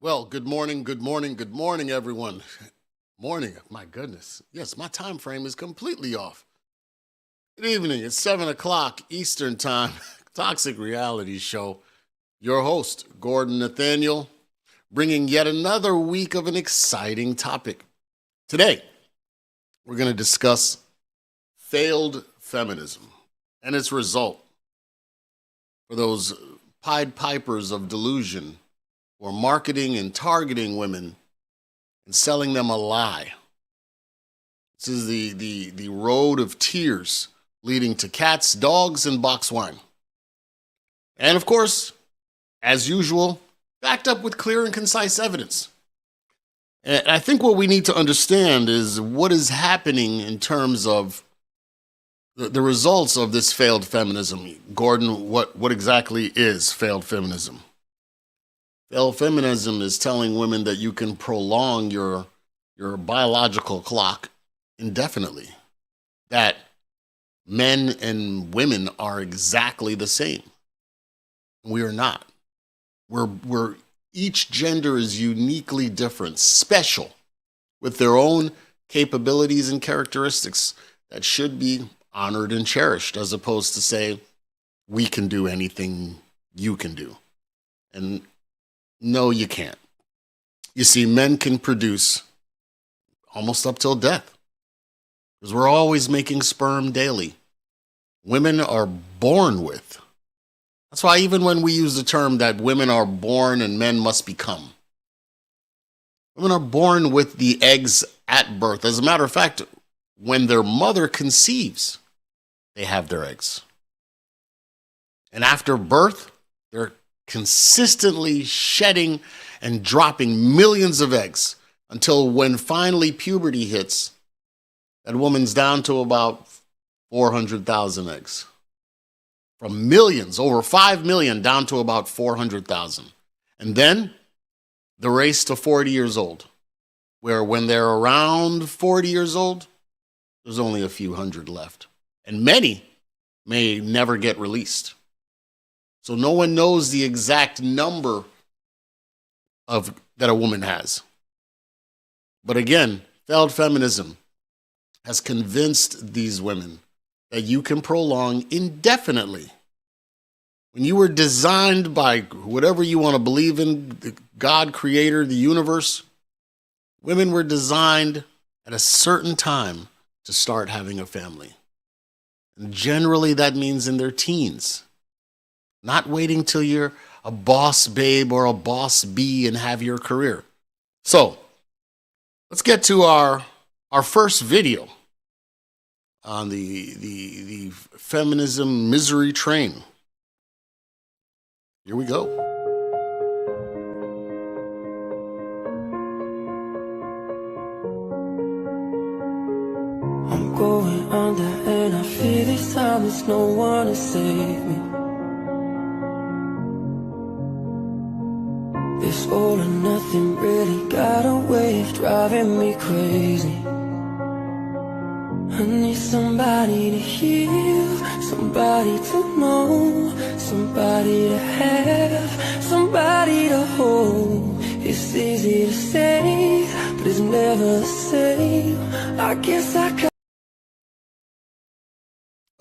Well, good morning, good morning, everyone. Morning, my goodness. Yes, my time frame is completely off. Good evening, it's 7 o'clock Eastern Time, Toxic Reality Show. Your host, Gordon Nathaniel, bringing yet another week of an exciting topic. Today, we're going to discuss failed feminism and its result for those Pied Pipers of delusion or marketing and targeting women and selling them a lie. This is the road of tears leading to cats, dogs, and box wine. And of course, as usual, backed up with clear and concise evidence. And I think what we need to understand is what is happening in terms of the results of this failed feminism. Gordon, what exactly is failed feminism? Failed feminism is telling women that you can prolong your biological clock indefinitely. That men and women are exactly the same. We are not. We're each gender is uniquely different, special, with their own capabilities and characteristics that should be honored and cherished, as opposed to say, we can do anything you can do. And no, you can't. You see, men can produce almost up till death because we're always making sperm daily. Women are born with. That's why even when we use the term that women are born and men must become, women are born with the eggs at birth. As a matter of fact, when their mother conceives, they have their eggs. And after birth, they're consistently shedding and dropping millions of eggs until when finally puberty hits, that woman's down to about 400,000 eggs. From millions, over 5 million, down to about 400,000. And then the race to 40 years old, where when they're around 40 years old, there's only a few hundred left. And many may never get released. So no one knows the exact number that a woman has. But again, failed feminism has convinced these women that you can prolong indefinitely. When you were designed by whatever you want to believe in, the God, creator, the universe, women were designed at a certain time to start having a family. And generally that means in their teens. Not waiting till you're a boss babe or a boss bee and have your career. So, let's get to our first video on the feminism misery train. Here we go. I'm going under and I feel this time there's no one to save me. This all or nothing really got a way of driving me crazy. I need somebody to heal, somebody to know, somebody to have, somebody to hold. It's easy to say, but it's never the same. I guess I could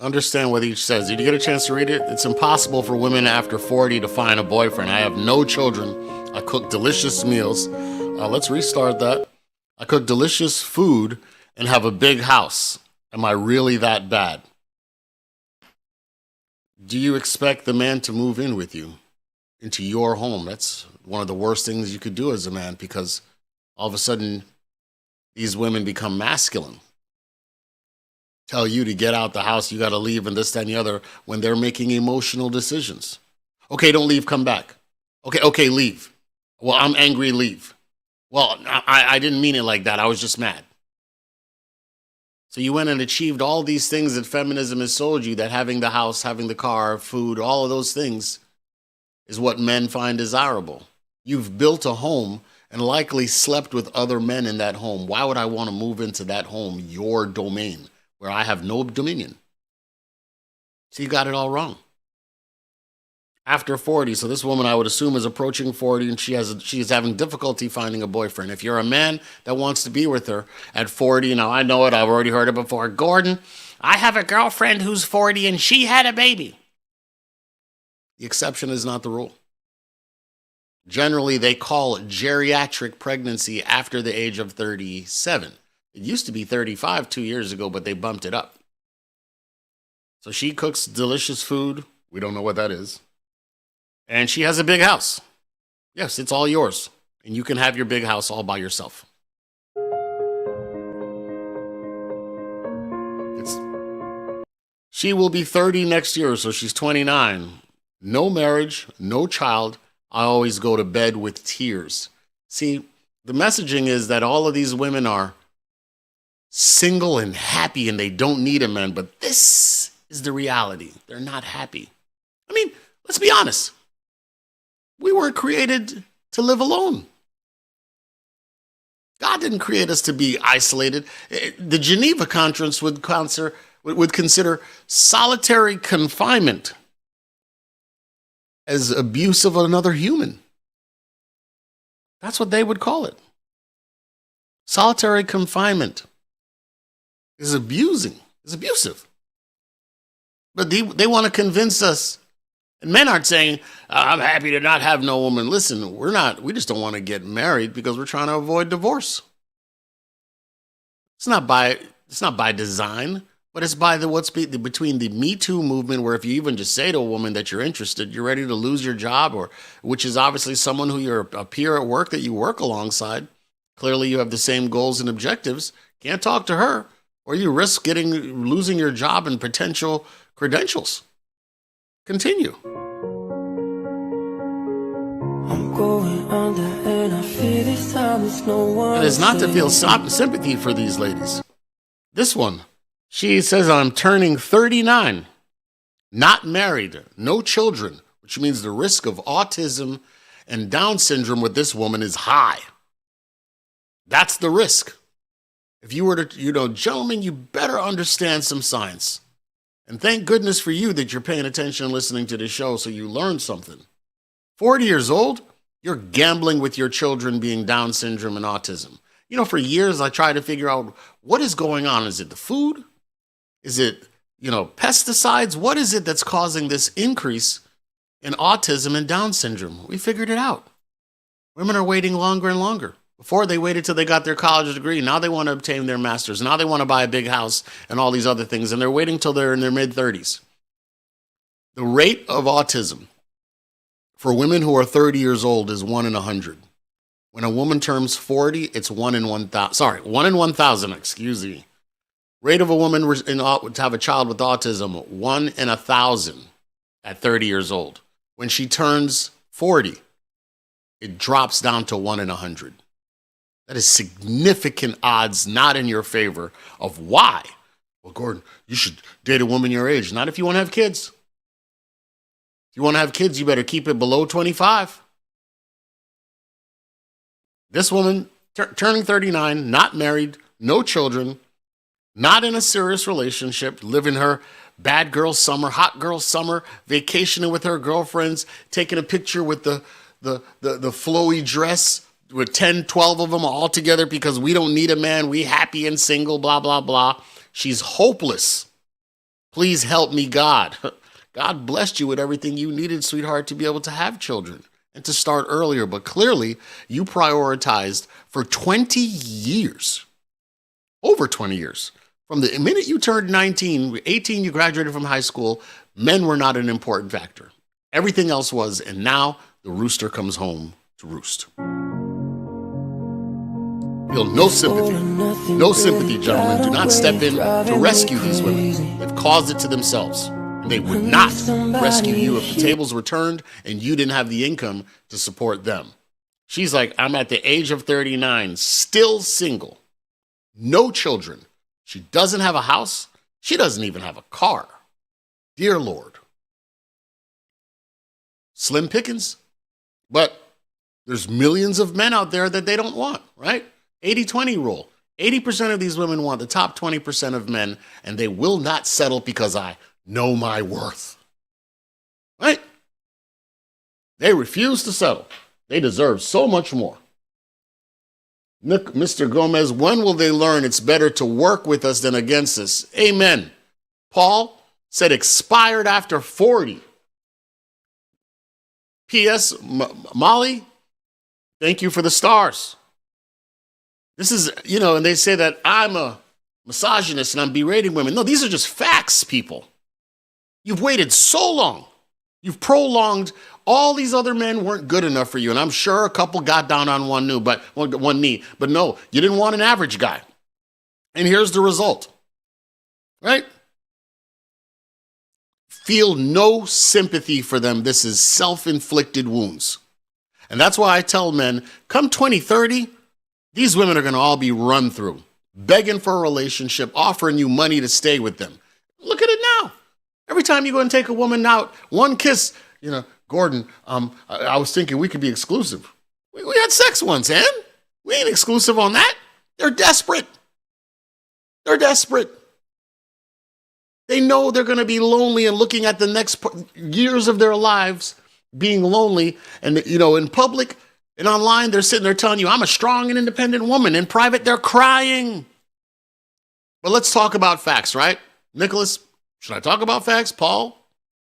Understand what each says. Did you get a chance to read it? It's impossible for women after 40 to find a boyfriend. I have no children. I cook delicious meals. Let's restart that. I cook delicious food and have a big house. Am I really that bad? Do you expect the man to move in with you into your home? That's one of the worst things you could do as a man, because all of a sudden these women become masculine. Tell you to get out the house, you got to leave, and this, that, and the other, when they're making emotional decisions. Okay, don't leave, come back. Okay, leave. Well, I'm angry, leave. Well, I didn't mean it like that. I was just mad. So you went and achieved all these things that feminism has sold you, that having the house, having the car, food, all of those things is what men find desirable. You've built a home and likely slept with other men in that home. Why would I want to move into that home, your domain, where I have no dominion? So you got it all wrong. after 40. So this woman, I would assume, is approaching 40, and she's having difficulty finding a boyfriend. If you're a man that wants to be with her at 40, now I know it, I've already heard it before. Gordon, I have a girlfriend who's 40 and she had a baby. The exception is not the rule. Generally, they call geriatric pregnancy after the age of 37. It used to be 35 2 years ago, but they bumped it up. So she cooks delicious food. We don't know what that is. And she has a big house. Yes, it's all yours. And you can have your big house all by yourself. She will be 30 next year, so she's 29. No marriage, no child. I always go to bed with tears. See, the messaging is that all of these women are single and happy and they don't need a man. But this is the reality. They're not happy. I mean, let's be honest. We weren't created to live alone. God didn't create us to be isolated. The Geneva Conference would consider solitary confinement as abuse of another human. That's what they would call it. Solitary confinement is abusive. But they want to convince us. And men aren't saying, I'm happy to not have no woman. Listen, we just don't want to get married because we're trying to avoid divorce. It's not by design, but it's by between the Me Too movement, where if you even just say to a woman that you're interested, you're ready to lose your job, or which is obviously someone who you're a peer at work that you work alongside. Clearly you have the same goals and objectives. Can't talk to her, or you risk losing your job and potential credentials. Continue. I'm going under and I feel this time there's no one. It is not to feel sympathy for these ladies. This one, she says, I'm turning 39, not married, no children, which means the risk of autism and Down syndrome with this woman is high. That's the risk. If you were to, gentlemen, you better understand some science. And thank goodness for you that you're paying attention and listening to this show so you learn something. 40 years old, you're gambling with your children being Down syndrome and autism. For years I tried to figure out what is going on. Is it the food? Is it, pesticides? What is it that's causing this increase in autism and Down syndrome? We figured it out. Women are waiting longer and longer. Before, they waited till they got their college degree. Now they want to obtain their master's. Now they want to buy a big house and all these other things. And they're waiting till they're in their mid-30s. The rate of autism for women who are 30 years old is 1 in 100. When a woman turns 40, it's 1 in 1,000. 1 in 1,000, excuse me. Rate of a woman to have a child with autism, 1 in 1,000 at 30 years old. When she turns 40, it drops down to 1 in 100. That is significant odds not in your favor of why. Well, Gordon, you should date a woman your age. Not if you want to have kids. If you want to have kids, you better keep it below 25. This woman, turning 39, not married, no children, not in a serious relationship, living her bad girl summer, hot girl summer, vacationing with her girlfriends, taking a picture with the flowy dress, with 10, 12 of them all together because we don't need a man. We happy and single, blah, blah, blah. She's hopeless. Please help me, God. God blessed you with everything you needed, sweetheart, to be able to have children and to start earlier. But clearly, you prioritized for 20 years, over 20 years. From the minute you turned 19, 18, you graduated from high school, men were not an important factor. Everything else was, and now the rooster comes home to roost. Feel no sympathy, gentlemen. Do not step in to rescue these women. They've caused it to themselves. And they would not rescue you if the tables were turned and you didn't have the income to support them. She's like, I'm at the age of 39, still single, no children. She doesn't have a house. She doesn't even have a car. Dear Lord. Slim pickings. But there's millions of men out there that they don't want, right? 80-20 rule. 80% of these women want the top 20% of men, and they will not settle because I know my worth. Right? They refuse to settle. They deserve so much more. Mr. Gomez, when will they learn it's better to work with us than against us? Amen. Paul said expired after 40. P.S. Molly, thank you for the stars. This is, and they say that I'm a misogynist and I'm berating women. No, these are just facts, people. You've waited so long. You've prolonged. All these other men weren't good enough for you. And I'm sure a couple got down on one knee. But no, you didn't want an average guy. And here's the result. Right? Feel no sympathy for them. This is self-inflicted wounds. And that's why I tell men, come 2030, these women are going to all be run through, begging for a relationship, offering you money to stay with them. Look at it now. Every time you go and take a woman out, one kiss, Gordon, I was thinking we could be exclusive. We had sex once, and we ain't exclusive on that. They're desperate. They're desperate. They know they're going to be lonely and looking at the next years of their lives being lonely. And, in public and online, they're sitting there telling you, I'm a strong and independent woman. In private, they're crying. But let's talk about facts, right? Nicholas, should I talk about facts? Paul?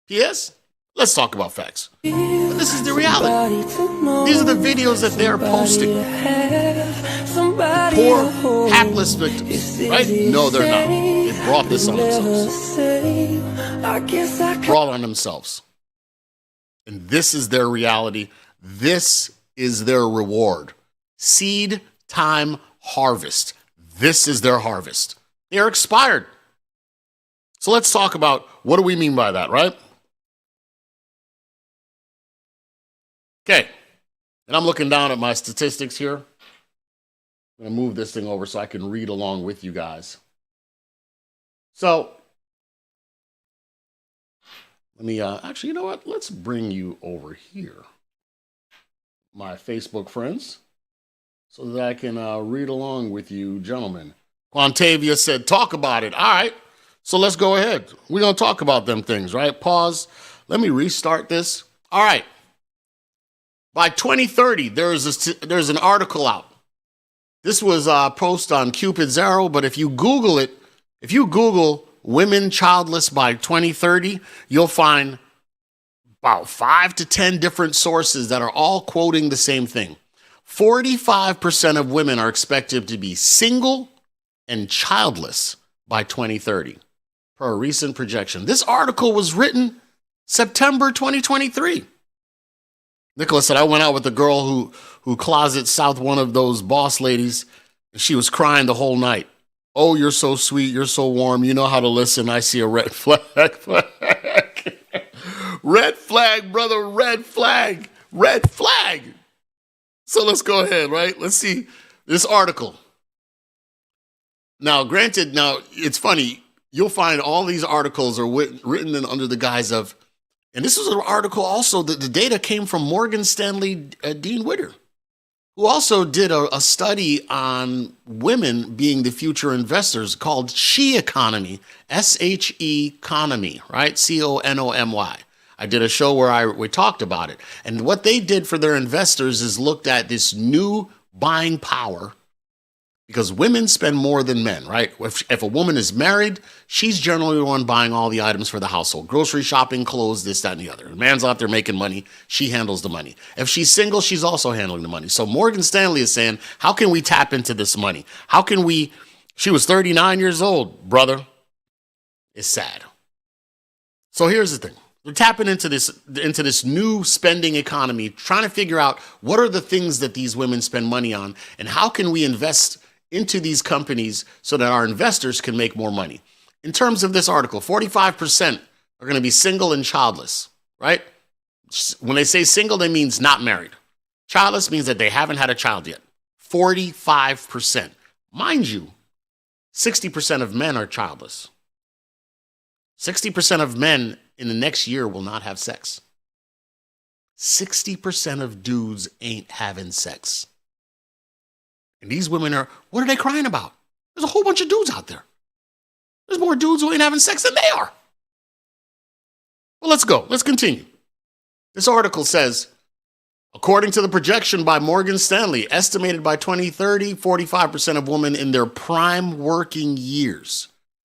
P.S.? Let's talk about facts. But this is the reality. These are the videos that they're posting. Poor, hapless victims, right? No, they're not. They brought this on themselves. Brought on themselves. And this is their reality. This is their reward. Seed time harvest. This is their harvest. They're expired. So let's talk about what do we mean by that, right? Okay. And I'm looking down at my statistics here. I'm going to move this thing over so I can read along with you guys. So, let me, actually, you know what? Let's bring you over here, my Facebook friends, so that I can read along with you, gentlemen. Quantavia said, talk about it. All right. So let's go ahead. We're going to talk about them things, right? Pause. Let me restart this. All right. By 2030, there's an article out. This was posted on Cupid's Arrow, but if you Google it, if you Google women childless by 2030, you'll find about 5 to 10 different sources that are all quoting the same thing. 45% of women are expected to be single and childless by 2030, per a recent projection. This article was written September 2023. Nicholas said, I went out with a girl who closet southed one of those boss ladies, and she was crying the whole night. Oh, you're so sweet. You're so warm. You know how to listen. I see a red flag. Red flag, brother. Red flag. Red flag. So let's go ahead, right? Let's see this article. Now, granted, it's funny. You'll find all these articles are written under the guise of, and this was an article also that the data came from Morgan Stanley Dean Witter, who also did a study on women being the future investors called She Economy, S-H-E Economy, right? C-O-N-O-M-Y. I did a show where we talked about it. And what they did for their investors is looked at this new buying power, because women spend more than men, right? If a woman is married, she's generally the one buying all the items for the household. Grocery shopping, clothes, this, that, and the other. The man's out there making money. She handles the money. If she's single, she's also handling the money. So Morgan Stanley is saying, how can we tap into this money? How can we? She was 39 years old, brother. It's sad. So here's the thing. We're tapping into this new spending economy, trying to figure out what are the things that these women spend money on, and how can we invest into these companies so that our investors can make more money. In terms of this article, 45% are going to be single and childless, right? When they say single, that means not married. Childless means that they haven't had a child yet. 45%. Mind you, 60% of men are childless. 60% of men in the next year will not have sex. 60% of dudes ain't having sex. And these women what are they crying about? There's a whole bunch of dudes out there. There's more dudes who ain't having sex than they are. Well, let's go. Let's continue. This article says, According to the projection by Morgan Stanley, estimated by 2030, 45% of women in their prime working years,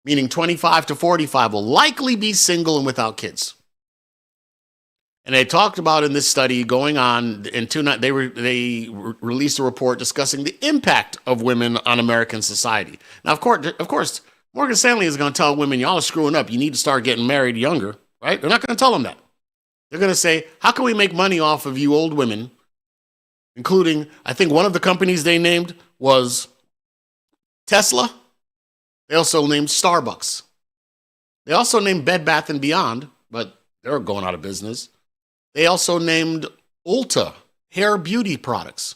meaning 25 to 45, will likely be single and without kids. And they talked about in this study going on in they released a report discussing the impact of women on American society. Now, of course, Morgan Stanley is going to tell women, y'all are screwing up. You need to start getting married younger, right? They're not going to tell them that. They're going to say, how can we make money off of you old women, including, I think one of the companies they named was Tesla. They also named Starbucks. They also named Bed Bath & Beyond, but they're going out of business. They also named Ulta, hair beauty products,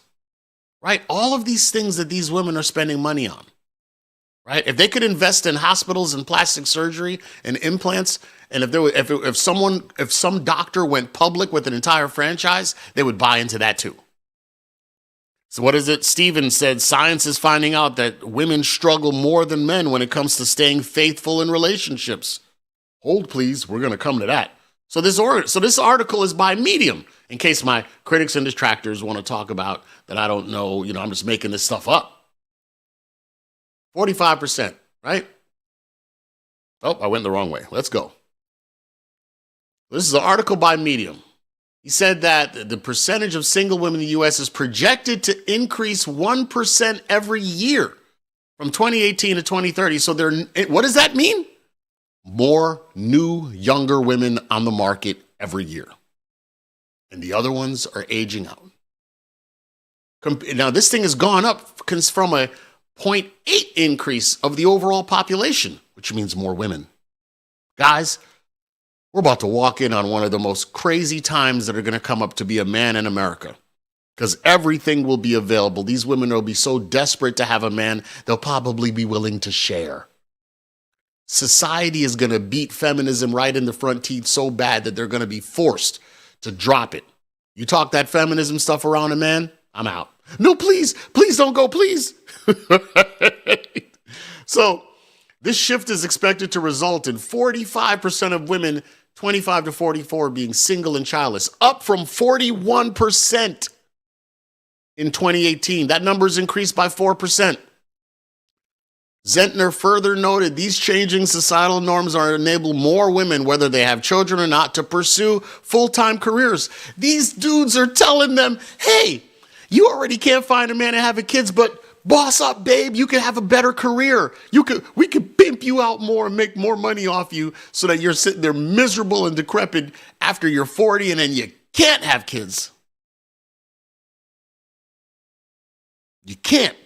right? All of these things that these women are spending money on, right? If they could invest in hospitals and plastic surgery and implants, and if some doctor went public with an entire franchise, they would buy into that too. So what is it? Steven said, science is finding out that women struggle more than men when it comes to staying faithful in relationships. Hold, please. We're going to come to that. So this article is by Medium, in case my critics and detractors want to talk about that I don't know, I'm just making this stuff up. 45%, right? Oh, I went the wrong way. Let's go. This is an article by Medium. He said that the percentage of single women in the U.S. is projected to increase 1% every year from 2018 to 2030. So what does that mean? More new, younger women on the market every year. And the other ones are aging out. Now, this thing has gone up from a 0.8 increase of the overall population, which means more women. Guys, we're about to walk in on one of the most crazy times that are going to come up to be a man in America, because everything will be available. These women will be so desperate to have a man, they'll probably be willing to share. Society is going to beat feminism right in the front teeth so bad that they're going to be forced to drop it. You talk that feminism stuff around a man, I'm out. No, please don't go, please. So this shift is expected to result in 45% of women 25 to 44 being single and childless, up from 41% in 2018. That number's increased by 4%. Zentner further noted these changing societal norms are enable more women, whether they have children or not, to pursue full-time careers. These dudes are telling them, hey, you already can't find a man to have a kids, but boss up, babe. You can have a better career. We could pimp you out more and make more money off you so that you're sitting there miserable and decrepit after you're 40 and then you can't have kids. You can't.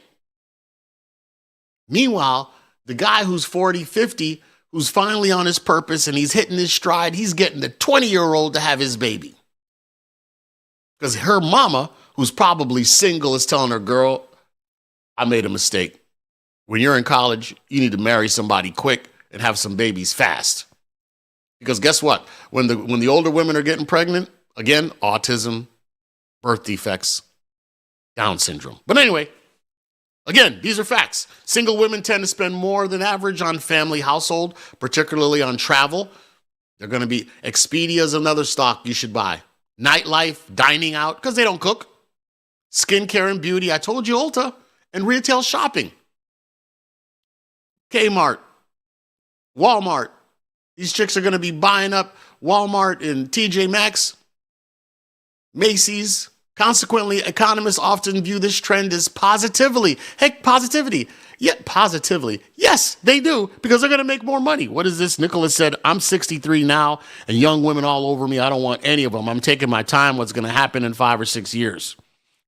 Meanwhile, the guy who's 40, 50, who's finally on his purpose and he's hitting his stride, he's getting the 20-year-old to have his baby. Because her mama, who's probably single, is telling her, girl, I made a mistake. When you're in college, you need to marry somebody quick and have some babies fast. Because guess what? When the older women are getting pregnant, again, autism, birth defects, Down syndrome. But anyway, again, these are facts. Single women tend to spend more than average on family household, particularly on travel. They're going to be Expedia is another stock you should buy. Nightlife, dining out, because they don't cook. Skincare and beauty, I told you, Ulta. And retail shopping. Kmart, Walmart. These chicks are going to be buying up Walmart and TJ Maxx, Macy's. Consequently, economists often view this trend as positivity. Yeah, positively. Yes, they do, because they're going to make more money. What is this? Nicholas said, I'm 63 now, and young women all over me. I don't want any of them. I'm taking my time. What's going to happen in 5 or 6 years?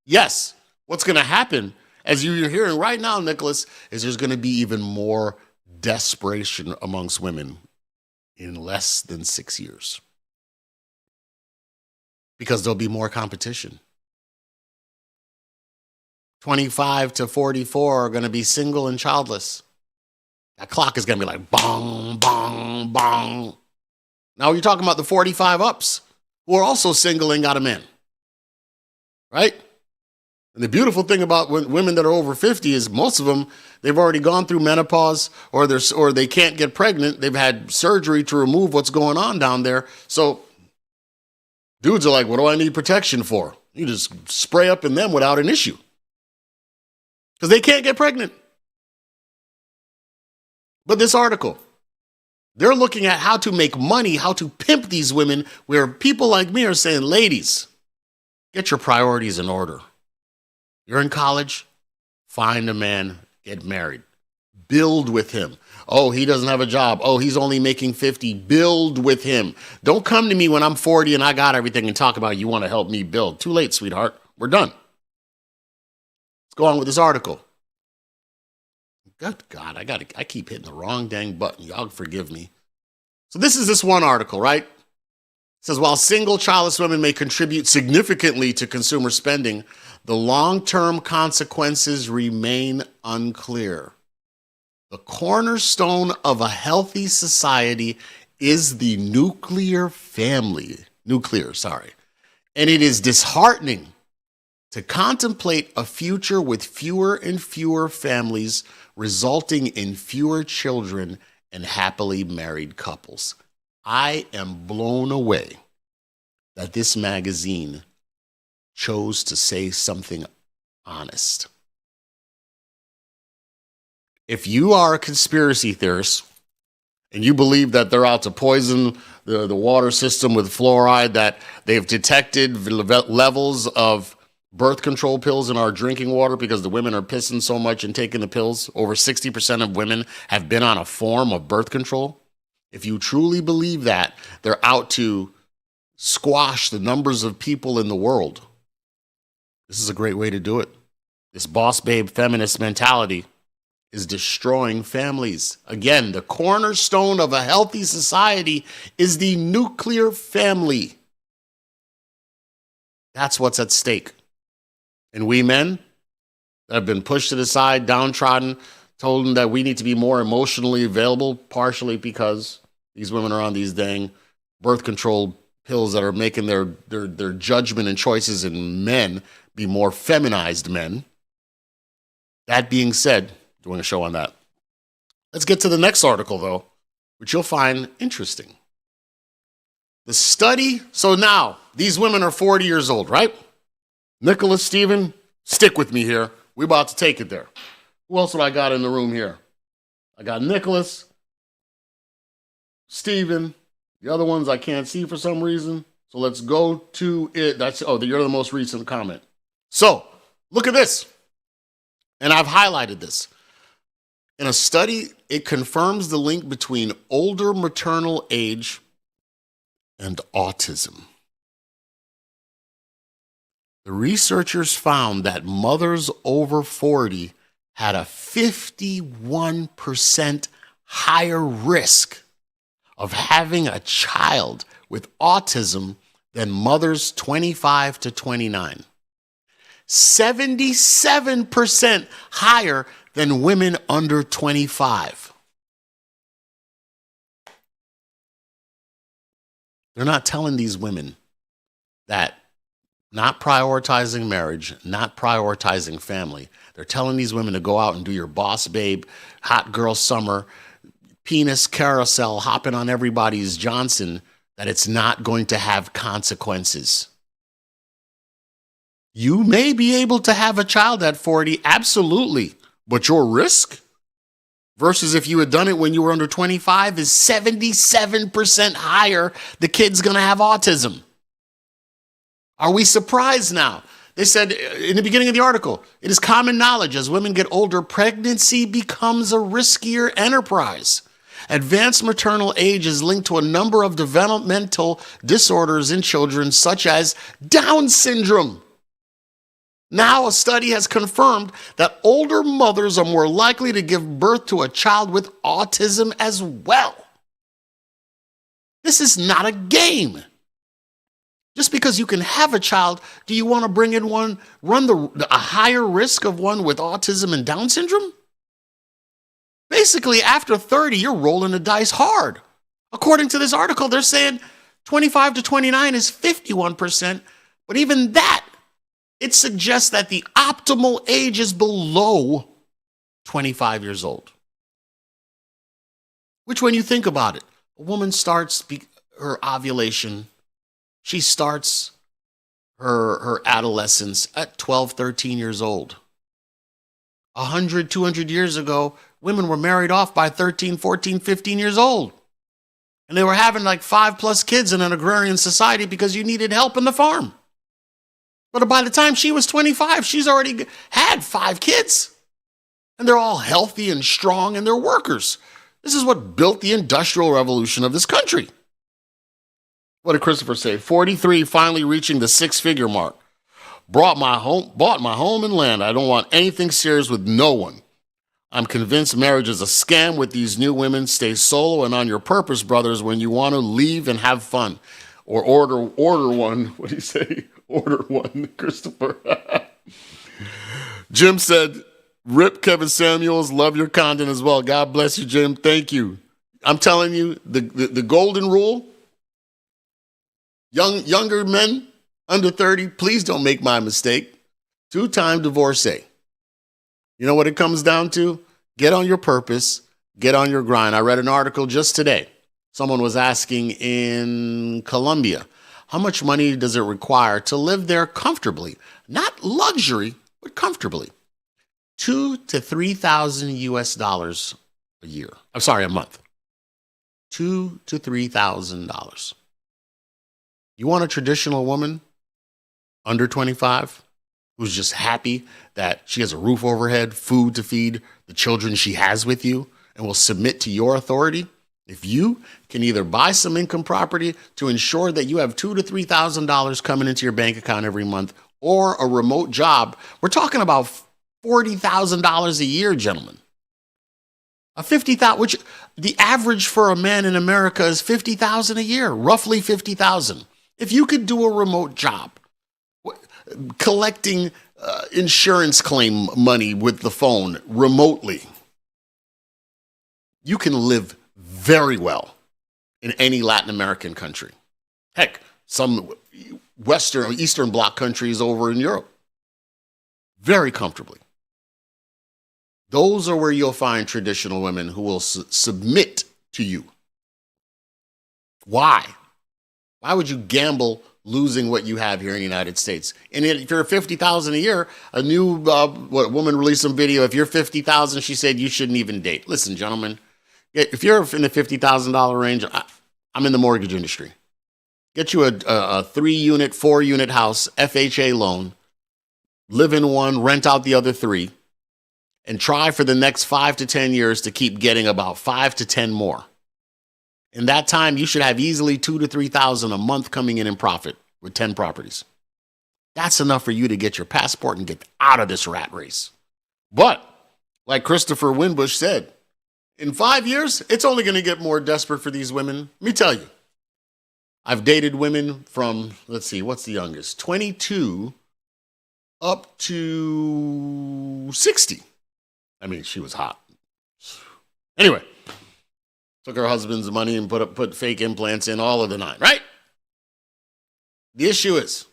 Yes, what's going to happen, as you're hearing right now, Nicholas, is there's going to be even more desperation amongst women in less than 6 years. Because there'll be more competition. 25 to 44 are going to be single and childless. That clock is going to be like bong, bong, bong. Now you're talking about the 45 ups who are also single and got a man. Right? And the beautiful thing about women that are over 50 is most of them, they've already gone through menopause or they can't get pregnant. They've had surgery to remove what's going on down there. So Dudes are like, what do I need protection for? You just spray up in them without an issue. Because they can't get pregnant. But this article, they're looking at how to make money, how to pimp these women, where people like me are saying, ladies, get your priorities in order. You're in college, find a man, get married. Build with him. Oh, he doesn't have a job. Oh, he's only making 50. Build with him. Don't come to me when I'm 40 and I got everything and talk about you want to help me build. Too late, sweetheart. We're done. Let's go on with this article. Good God, I keep hitting the wrong dang button. Y'all forgive me. So this is this one article, right? It says, while single childless women may contribute significantly to consumer spending, the long-term consequences remain unclear. The cornerstone of a healthy society is the nuclear family. And it is disheartening to contemplate a future with fewer and fewer families, resulting in fewer children and happily married couples. I am blown away that this magazine chose to say something honest. If you are a conspiracy theorist and you believe that they're out to poison the water system with fluoride, that they've detected levels of birth control pills in our drinking water because the women are pissing so much and taking the pills, over 60% of women have been on a form of birth control. If you truly believe that, they're out to squash the numbers of people in the world. This is a great way to do it. This boss babe feminist mentality is destroying families. Again, the cornerstone of a healthy society is the nuclear family. That's what's at stake. And we men that have been pushed to the side, downtrodden, told them that we need to be more emotionally available, partially because these women are on these dang birth control pills that are making their judgment and choices in men be more feminized men. That being said, doing a show on that. Let's get to the next article, though, which you'll find interesting. The study, so now these women are 40 years old, right? Nicholas, Stephen, stick with me here. We're about to take it there. Who else would I got in the room here? I got Nicholas, Stephen, the other ones I can't see for some reason. So let's go to it. You're the most recent comment. So look at this. And I've highlighted this. In a study, it confirms the link between older maternal age and autism. The researchers found that mothers over 40 had a 51% higher risk of having a child with autism than mothers 25 to 29. 77% higher than women under 25. They're not telling these women that not prioritizing marriage, not prioritizing family. They're telling these women to go out and do your boss babe, hot girl summer, penis carousel, hopping on everybody's Johnson, that it's not going to have consequences. You may be able to have a child at 40, absolutely, but your risk versus if you had done it when you were under 25 is 77% higher. The kid's going to have autism. Are we surprised now? They said in the beginning of the article, it is common knowledge as women get older, pregnancy becomes a riskier enterprise. Advanced maternal age is linked to a number of developmental disorders in children, such as Down syndrome. Now, a study has confirmed that older mothers are more likely to give birth to a child with autism as well. This is not a game. Just because you can have a child, do you want to bring in one, run a higher risk of one with autism and Down syndrome? Basically, after 30, you're rolling the dice hard. According to this article, they're saying 25 to 29 is 51%, but even that, it suggests that the optimal age is below 25 years old. Which, when you think about it, a woman starts her ovulation, She starts her adolescence at 12, 13 years old. 100, 200 years ago, women were married off by 13, 14, 15 years old. And they were having like 5+ kids in an agrarian society because you needed help in the farm. But by the time she was 25, she's already had 5 kids. And they're all healthy and strong and they're workers. This is what built the industrial revolution of this country. What did Christopher say? 43, finally reaching the 6-figure mark. Bought my home and land. I don't want anything serious with no one. I'm convinced marriage is a scam with these new women. Stay solo and on your purpose, brothers, when you want to leave and have fun. Or order one. What do you say? Order one, Christopher. Jim said, rip Kevin Samuels. Love your content as well. God bless you, Jim. Thank you. I'm telling you, the golden rule, younger men, under 30, please don't make my mistake. 2-time divorcee. You know what it comes down to? Get on your purpose. Get on your grind. I read an article just today. Someone was asking in Colombia, how much money does it require to live there comfortably? Not luxury, but comfortably. $2,000 to $3,000 US a year. I'm sorry, a month. $2,000 to $3,000. You want a traditional woman under 25 who's just happy that she has a roof over her head, food to feed the children she has with you, and will submit to your authority? If you can either buy some income property to ensure that you have $2,000 to $3,000 coming into your bank account every month, or a remote job, we're talking about $40,000 a year, gentlemen. A $50,000, which the average for a man in America is $50,000 a year, roughly $50,000. If you could do a remote job, collecting insurance claim money with the phone remotely, you can live very well in any Latin American country. Heck, some Western or Eastern Bloc countries over in Europe. Very comfortably. Those are where you'll find traditional women who will submit to you. Why? Why would you gamble losing what you have here in the United States? And if you're $50,000 a year, a new woman released some video. If you're $50,000, she said you shouldn't even date. Listen, gentlemen, if you're in the $50,000 range, I'm in the mortgage industry. Get you a 3-unit, 4-unit house, FHA loan, live in one, rent out the other 3, and try for the next 5 to 10 years to keep getting about 5 to 10 more. In that time, you should have easily $2,000 to $3,000 a month coming in profit with 10 properties. That's enough for you to get your passport and get out of this rat race. But, like Christopher Winbush said, in 5 years, it's only going to get more desperate for these women. Let me tell you, I've dated women from, let's see, what's the youngest? 22 up to 60. I mean, she was hot. Anyway, took her husband's money and put fake implants in, all of the 9, right? The issue is,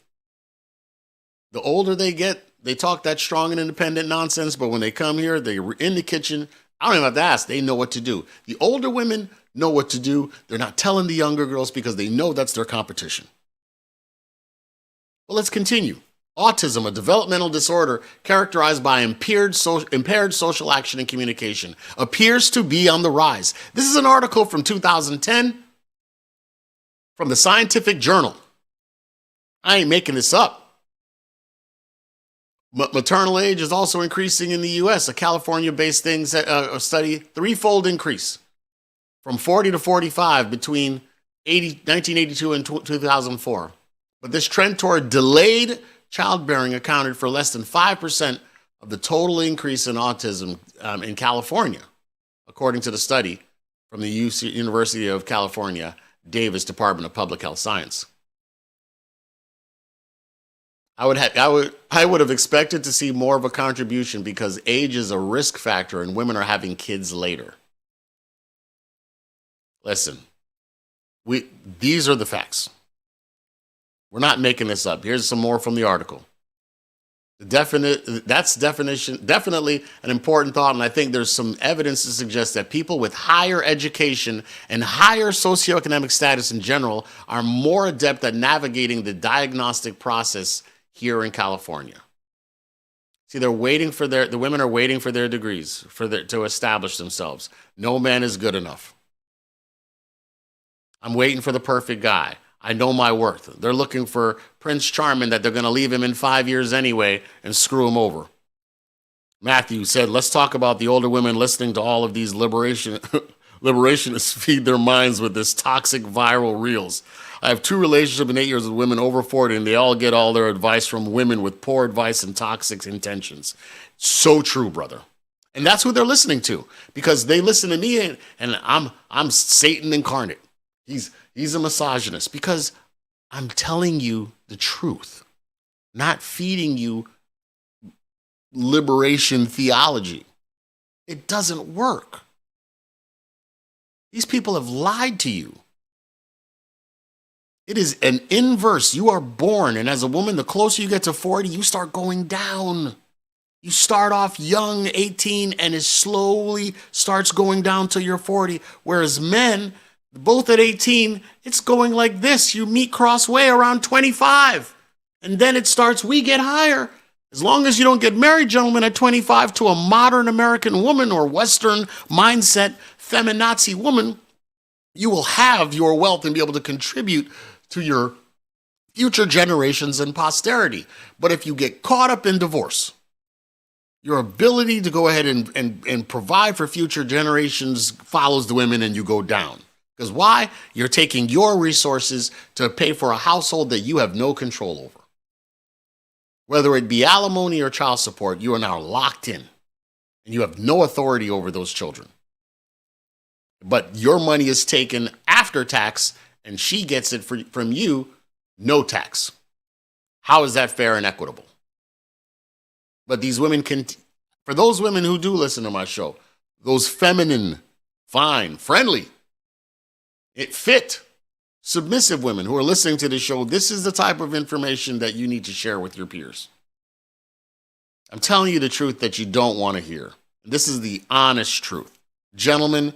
the older they get, they talk that strong and independent nonsense, but when they come here, they're in the kitchen. I don't even have to ask. They know what to do. The older women know what to do. They're not telling the younger girls because they know that's their competition. Well, let's continue. Autism, a developmental disorder characterized by impaired social action and communication, appears to be on the rise. This is an article from 2010 from the Scientific Journal. I ain't making this up. Maternal age is also increasing in the U.S. A California-based study, 3-fold increase from 40 to 45 between 1982 and 2004. But this trend toward delayed childbearing accounted for less than 5% of the total increase in autism in California, according to the study from the University of California, Davis Department of Public Health Science. I would have expected to see more of a contribution because age is a risk factor and women are having kids later. Listen, these are the facts. We're not making this up. Here's some more from the article. Definitely an important thought, and I think there's some evidence to suggest that people with higher education and higher socioeconomic status in general are more adept at navigating the diagnostic process here in California. See, the women are waiting for their degrees to establish themselves. No man is good enough. I'm waiting for the perfect guy. I know my worth. They're looking for Prince Charming that they're going to leave him in 5 years anyway and screw him over. Matthew said, let's talk about the older women listening to all of these liberationists feed their minds with this toxic viral reels. I have 2 relationships in 8 years with women over 40, and they all get all their advice from women with poor advice and toxic intentions. So true, brother. And that's who they're listening to, because they listen to me and I'm Satan incarnate. He's a misogynist because I'm telling you the truth, not feeding you liberation theology. It doesn't work. These people have lied to you. It is an inverse. You are born, and as a woman, the closer you get to 40, you start going down. You start off young, 18, and it slowly starts going down till you're 40. Whereas men, both at 18, it's going like this. You meet crossway around 25. And then it starts, we get higher. As long as you don't get married, gentlemen, at 25 to a modern American woman or Western mindset feminazi woman, you will have your wealth and be able to contribute to your future generations and posterity. But if you get caught up in divorce, your ability to go ahead and provide for future generations follows the women and you go down. Because why? You're taking your resources to pay for a household that you have no control over. Whether it be alimony or child support, you are now locked in and you have no authority over those children. But your money is taken after tax and she gets it from you, no tax. How is that fair and equitable? But these women for those women who do listen to my show, those feminine, fine, friendly, fit, submissive women who are listening to the show, this is the type of information that you need to share with your peers. I'm telling you the truth that you don't want to hear. This is the honest truth. Gentlemen,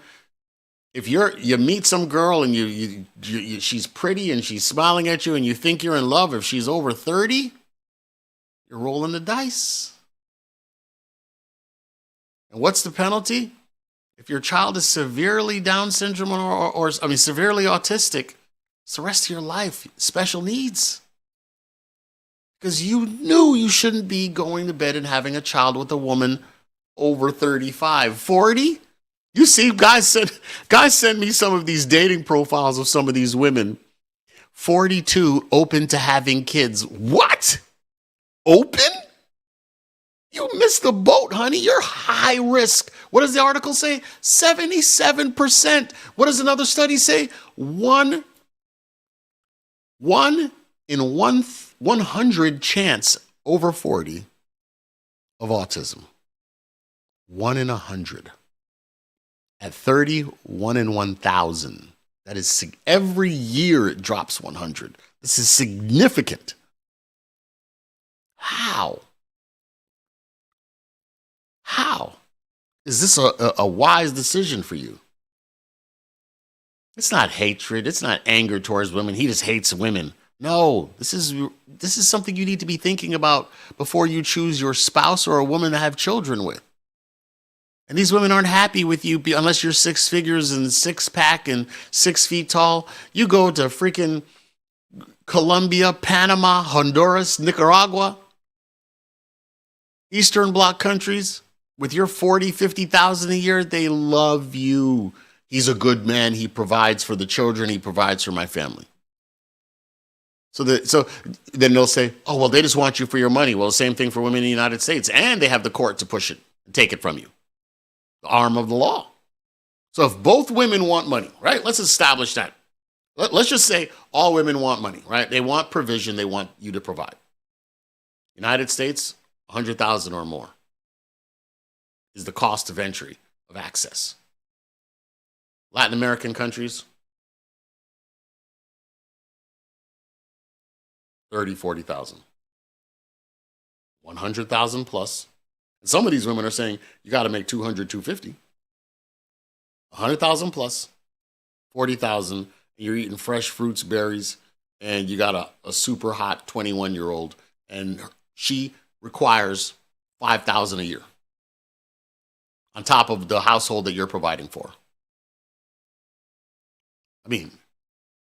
if you meet some girl and she's pretty and she's smiling at you and you think you're in love, if she's over 30, you're rolling the dice. And what's the penalty? If your child is severely Down syndrome or severely autistic, it's the rest of your life, special needs. Because you knew you shouldn't be going to bed and having a child with a woman over 35. 40? You see, guys send me some of these dating profiles of some of these women. 42, open to having kids. What? Open? You missed the boat, honey. You're high risk. What does the article say? 77%. What does another study say? One in 100 chance over 40 of autism. 1 in 100. At 30, 1 in 1,000. That is every year it drops 100. This is significant. How? Is this a wise decision for you? It's not hatred. It's not anger towards women. He just hates women. No, this is something you need to be thinking about before you choose your spouse or a woman to have children with. And these women aren't happy with you unless you're 6 figures and 6-pack and 6 feet tall. You go to freaking Colombia, Panama, Honduras, Nicaragua, Eastern Bloc countries with your 40, 50,000 a year. They love you. He's a good man. He provides for the children. He provides for my family. So then they'll say, oh, well, they just want you for your money. Well, the same thing for women in the United States. And they have the court to push it and take it from you. The arm of the law. So if both women want money, right? Let's establish that. Let's just say all women want money, right? They want provision. They want you to provide. United States, 100,000 or more is the cost of entry of access. Latin American countries, 30, 40,000. 100,000 plus. And some of these women are saying you got to make 200, 250. 100,000 plus, 40,000. You're eating fresh fruits, berries, and you got a super hot 21-year-old, and she requires 5,000 a year on top of the household that you're providing for. I mean,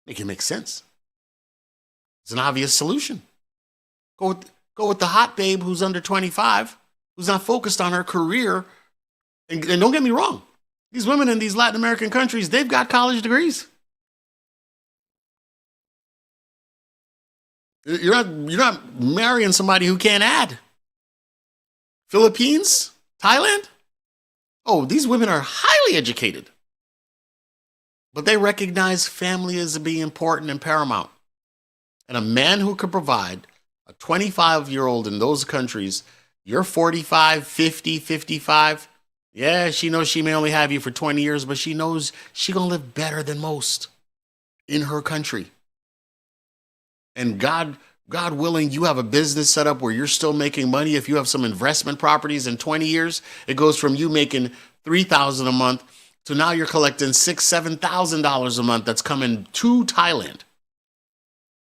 make it make sense. It's an obvious solution. Go with the hot babe who's under 25, who's not focused on her career. And don't get me wrong, these women in these Latin American countries, they've got college degrees. You're not marrying somebody who can't add. Philippines, Thailand. Oh, these women are highly educated. But they recognize family as being important and paramount. And a man who could provide a 25-year-old in those countries, you're 45, 50, 55. Yeah, she knows she may only have you for 20 years, but she knows she's going to live better than most in her country. And God willing, you have a business set up where you're still making money. If you have some investment properties in 20 years, it goes from you making $3,000 a month to now you're collecting $6,000, $7,000 a month that's coming to Thailand,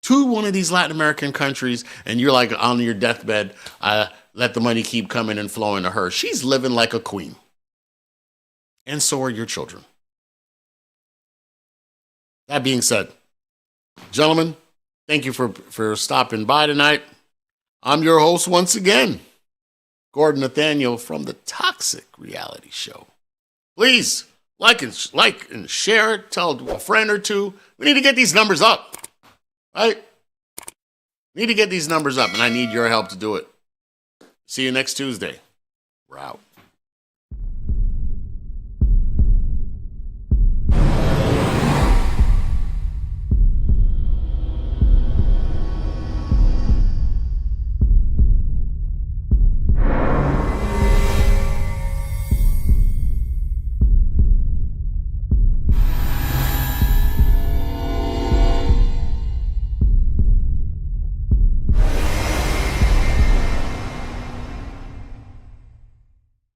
to one of these Latin American countries, and you're like on your deathbed, let the money keep coming and flowing to her. She's living like a queen. And so are your children. That being said, gentlemen, thank you for stopping by tonight. I'm your host once again, Gordon Nathaniel from the Toxic Reality Show. Please like and share it. Tell a friend or two. We need to get these numbers up, right? We need to get these numbers up, and I need your help to do it. See you next Tuesday. We're out.